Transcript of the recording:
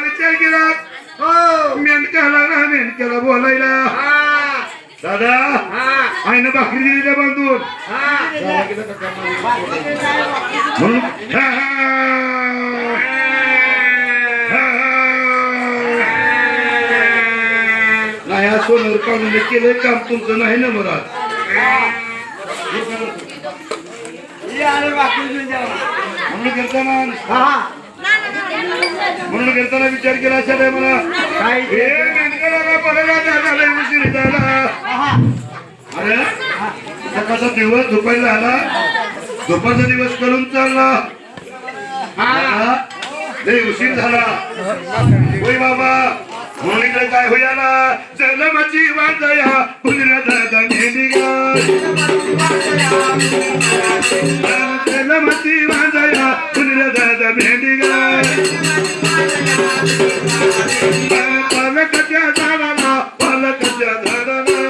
विचार केला मेंढक्याला बोलायला दादा आईनं भाकरी दिली त्या बांधून म्हणून नाही सोनर काढून केलं काम तुमचं नाही ना मला म्हणून गेलताना विचार केला अशा टायमाला अरे सकाळचा दिवस दुपारला आला दुपारचा दिवस करून चालला लय उशीर झाला होय बाबा म्हणून इकडे काय होईला जलमाची वाजया फुलरा दादा मेंढी जलमाची वाजया फुलरा दादा मेंढी पालकाच्या झाडाला पालकाच्या झाडाला